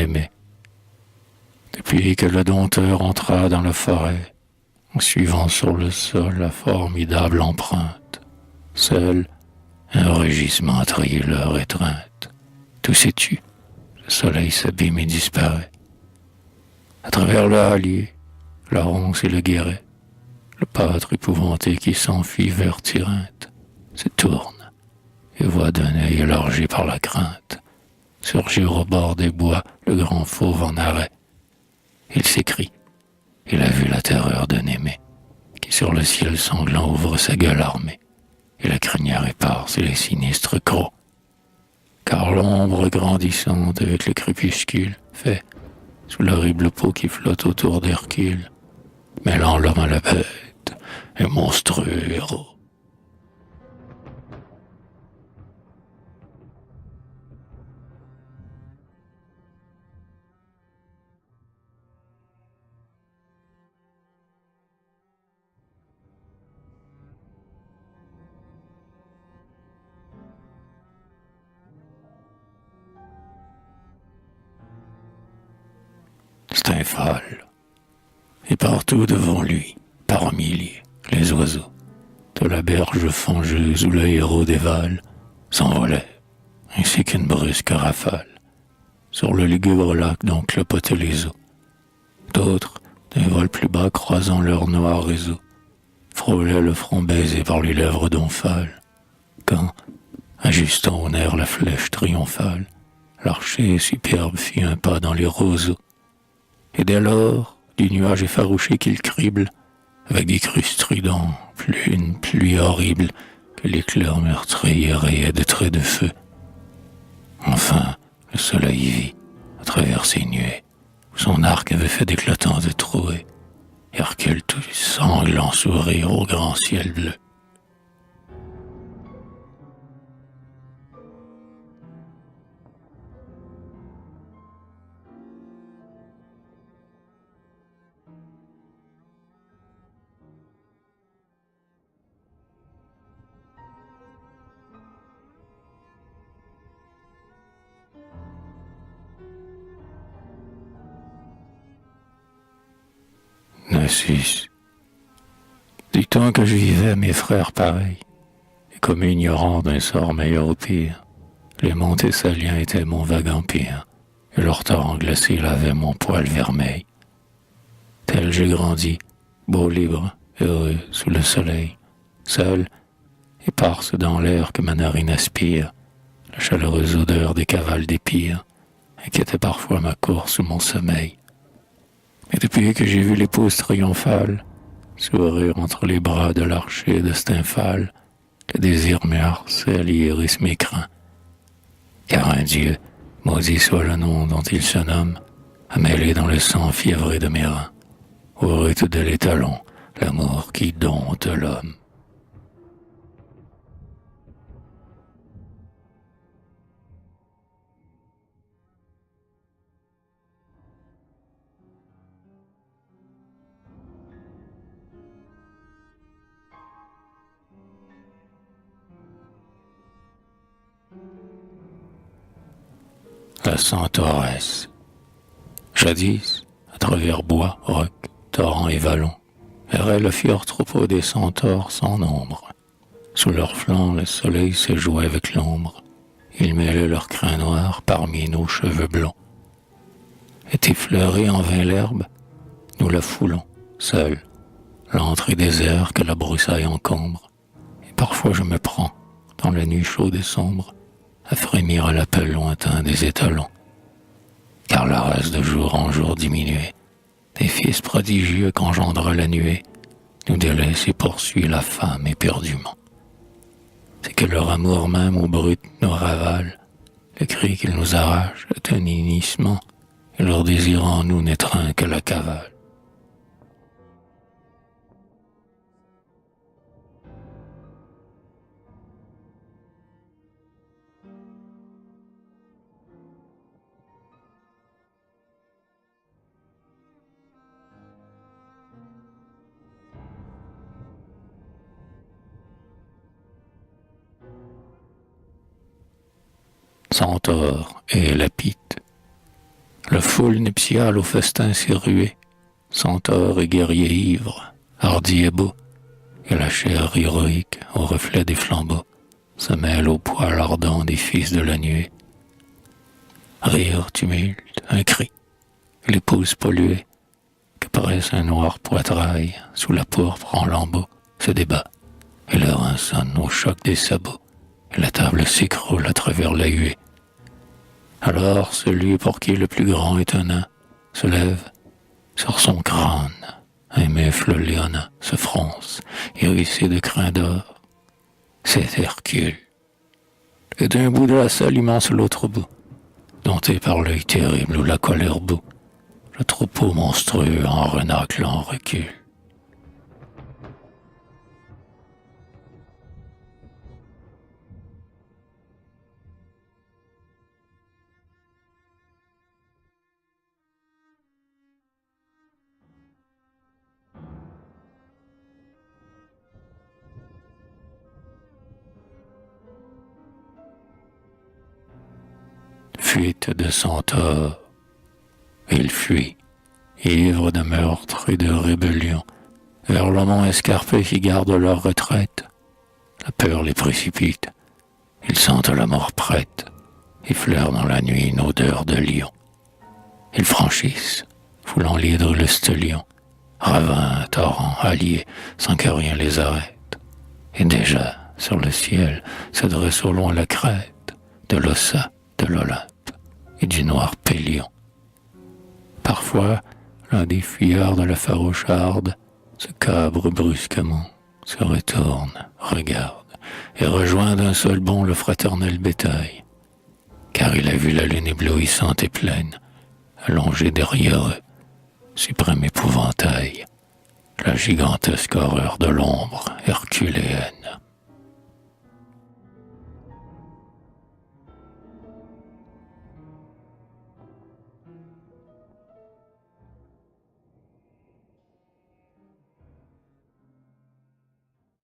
m'aimait. Depuis que le dompteur entra dans la forêt, en suivant sur le sol la formidable empreinte, seul un rugissement trahit leur étreinte. Tout s'étue, le soleil s'abîme et disparaît. À travers le hallier, la ronce et le guéret, le pâtre épouvanté qui s'enfuit vers Tirynthe se tourne et voit d'un œil élargi par la crainte surgir au bord des bois le grand fauve en arrêt. Il s'écrie, il a vu la terreur d'un aimé qui sur le ciel sanglant ouvre sa gueule armée et la crinière éparse et les sinistres crocs. Car l'ombre grandissante avec le crépuscule fait, sous l'horrible peau qui flotte autour d'Hercule, mêlant l'homme à la bête, un monstrueux héros. Stymphale. Et partout devant lui, par milliers, les oiseaux, de la berge fangeuse où le héros dévale, s'envolaient, ainsi qu'une brusque rafale, sur le lugubre lac dont clopotaient les eaux. D'autres, d'un vol plus bas croisant leur noir réseau, frôlaient le front baisé par les lèvres d'Omphale, quand, ajustant au nerf la flèche triomphale, l'archer superbe fit un pas dans les roseaux. Et dès lors, du nuage effarouché qu'il crible, avec des cris stridents, une pluie horrible, que l'éclair meurtrier rayait de traits de feu. Enfin, le soleil vit, à travers ses nuées, où son arc avait fait d'éclatantes trouées, Hercule tout sanglant sourire au grand ciel bleu. Narcisse. Du temps que je vivais mes frères pareils, et comme ignorant d'un sort meilleur ou pire, les monts thessaliens étaient mon vague empire, et leur torrent glacé lavait mon poil vermeil. Tel j'ai grandi, beau, libre, heureux, sous le soleil, seul, éparse dans l'air que ma narine aspire, la chaleureuse odeur des cavales d'épire inquiétait parfois ma course ou mon sommeil. Et depuis que j'ai vu l'épouse triomphale sourire entre les bras de l'archer de Stymphale, le désir me harcèle et hérisse mes crins. Car un dieu, maudit soit le nom dont il se nomme, a mêlé dans le sang fiévré de mes reins, au rite de l'étalon, l'amour qui dompte l'homme. La Centauresse. Jadis, à travers bois, rocs, torrents et vallons, errait le fier troupeau des centaures sans nombre. Sous leurs flancs, le soleil se jouait avec l'ombre. Ils mêlaient leurs crins noirs parmi nos cheveux blonds. Et effleurée en vain l'herbe, nous la foulons, seuls, l'entrée désert que la broussaille encombre. Et parfois je me prends, dans la nuit chaude et sombre, à frémir à l'appel lointain des étalons. Car la race de jour en jour diminuée, des fils prodigieux qu'engendra la nuée, nous délaisse et poursuit la femme éperdument. C'est que leur amour même au brut nous ravale, le cri qu'ils nous arrachent est un hennissement, et leur désir en nous n'étreint que la cavale. Centaure et Lapite. Le foule nuptiale au festin s'est ruée, centaures et guerriers ivres, hardis et beaux, et la chair héroïque, au reflet des flambeaux, se mêle au poil ardent des fils de la nuée. Rire, tumulte, un cri, les pouces pollués, que paraissent un noir poitrail, sous la pourpre en lambeaux, se débat, et le rein sonne au choc des sabots, et la table s'écroule à travers la huée. Alors celui pour qui le plus grand est un nain se lève, sur son crâne, un mufle léonin se fronce, hérissé de crins d'or. C'est Hercule. Et d'un bout de la salle immense l'autre bout, dompté par l'œil terrible où la colère bout, le troupeau monstrueux en renâclant recule. Fuite de centaures. Il fuit, ivre de meurtre et de rébellion, vers le mont escarpé qui garde leur retraite. La peur les précipite, ils sentent la mort prête, et flairent dans la nuit une odeur de lion. Ils franchissent, foulant l'hydre et le stélion, ravins, torrents, alliés, sans que rien les arrête. Et déjà, sur le ciel, se dresse au loin la crête de l'Ossa, de l'Olympe et du noir Pélion. Parfois, l'un des fuyards de la faroucharde se cabre brusquement, se retourne, regarde, et rejoint d'un seul bond le fraternel bétail, car il a vu la lune éblouissante et pleine, allongée derrière eux, suprême épouvantail, la gigantesque horreur de l'ombre herculéenne.